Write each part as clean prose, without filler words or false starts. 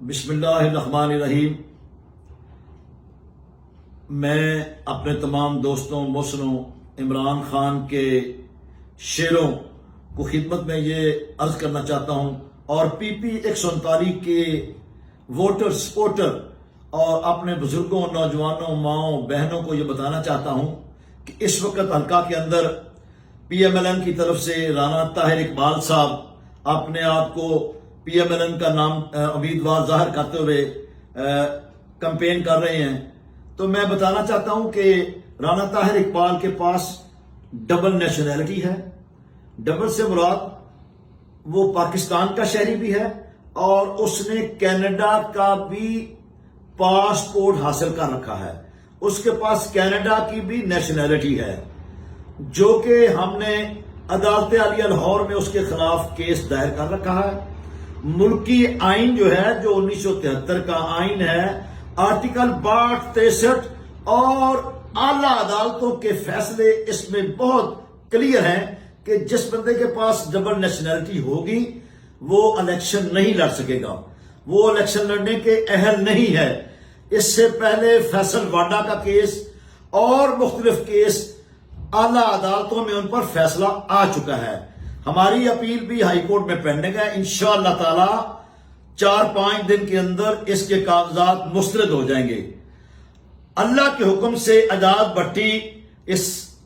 بسم اللہ الرحمن الرحیم۔ میں اپنے تمام دوستوں محسنوں عمران خان کے شعروں کو خدمت میں یہ عرض کرنا چاہتا ہوں اور پی پی 139 کے ووٹر سپورٹر اور اپنے بزرگوں، نوجوانوں، ماؤں، بہنوں کو یہ بتانا چاہتا ہوں کہ اس وقت حلقہ کے اندر پی ایم ایل این کی طرف سے رانا طاہر اقبال صاحب اپنے آپ کو پی ایم ایل این کا نام امیدوار ظاہر کرتے ہوئے کمپین کر رہے ہیں۔ تو میں بتانا چاہتا ہوں کہ رانا طاہر اقبال کے پاس ڈبل نیشنلٹی ہے۔ ڈبل سے مراد وہ پاکستان کا شہری بھی ہے اور اس نے کینیڈا کا بھی پاسپورٹ حاصل کر رکھا ہے۔ اس کے پاس کینیڈا کی بھی نیشنلٹی ہے، جو کہ ہم نے عدالت عالیہ لاہور میں اس کے خلاف کیس دائر کر رکھا ہے۔ ملکی آئین جو ہے، جو 1973 کا آئین ہے، آرٹیکل 62، 63 اور اعلیٰ عدالتوں کے فیصلے اس میں بہت کلیئر ہیں کہ جس بندے کے پاس ڈبل نیشنلٹی ہوگی وہ الیکشن نہیں لڑ سکے گا، وہ الیکشن لڑنے کے اہل نہیں ہے۔ اس سے پہلے فیصل واڈا کا کیس اور مختلف کیس اعلیٰ عدالتوں میں ان پر فیصلہ آ چکا ہے۔ ہماری اپیل بھی ہائی کورٹ میں پینڈنگ ہے۔ انشاءاللہ تعالی 4-5 دن کے اندر اس کے کاغذات مسترد ہو جائیں گے۔ اللہ کے حکم سے اعجاز بھٹی اس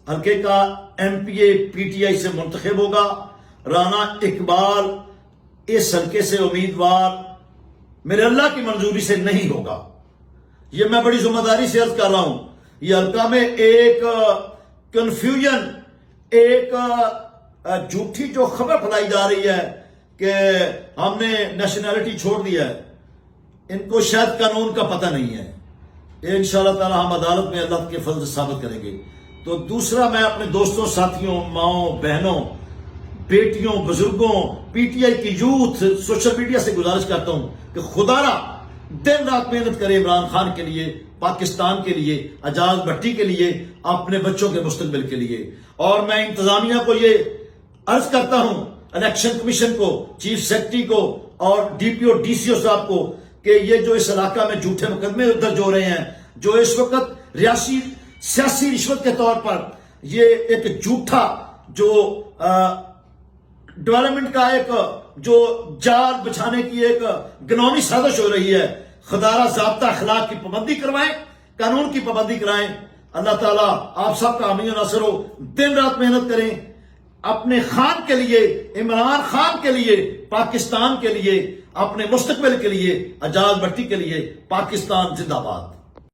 حلقے کا M P a P T I سے منتخب ہوگا۔ رانا اقبال اس حلقے سے امیدوار میرے اللہ کی منظوری سے نہیں ہوگا۔ یہ میں بڑی ذمہ داری سے عرض کر رہا ہوں۔ یہ حلقہ میں ایک کنفیوژن، ایک جھوٹی جو خبر پھیلائی جا رہی ہے کہ ہم نے نیشنلٹی چھوڑ دیا ہے، ان کو شاید قانون کا پتہ نہیں ہے۔ انشاءاللہ تعالی ہم عدالت میں اللہ کے فضل سے ثابت کریں گے۔ تو دوسرا، میں اپنے دوستوں، ساتھیوں، ماؤں، بہنوں، بیٹیوں، بزرگوں، پی ٹی آئی کی یوتھ، سوشل میڈیا سے گزارش کرتا ہوں کہ خدا را دن رات محنت کرے عمران خان کے لیے، پاکستان کے لیے، اعجاز بھٹی کے لیے، اپنے بچوں کے مستقبل کے لیے۔ اور میں انتظامیہ کو یہ عرض کرتا ہوں، الیکشن کمیشن کو، چیف سیکرٹری کو اور D P O D C او صاحب کو، کہ یہ جو اس علاقہ میں جھوٹے مقدمے درج ہو رہے ہیں، جو اس وقت سیاسی رشوت کے طور پر یہ ایک جھوٹا جو ڈیولپمنٹ کا ایک جو جال بچھانے کی ایک گنونی سازش ہو رہی ہے، خدارہ ضابطہ اخلاق کی پابندی کروائیں، قانون کی پابندی کرائیں۔ اللہ تعالیٰ آپ سب کا حامی و ناصر ہو۔ دن رات محنت کریں اپنے خان کے لیے، عمران خان کے لیے، پاکستان کے لیے، اپنے مستقبل کے لیے، اعجاز بھٹی کے لیے۔ پاکستان زندہ باد۔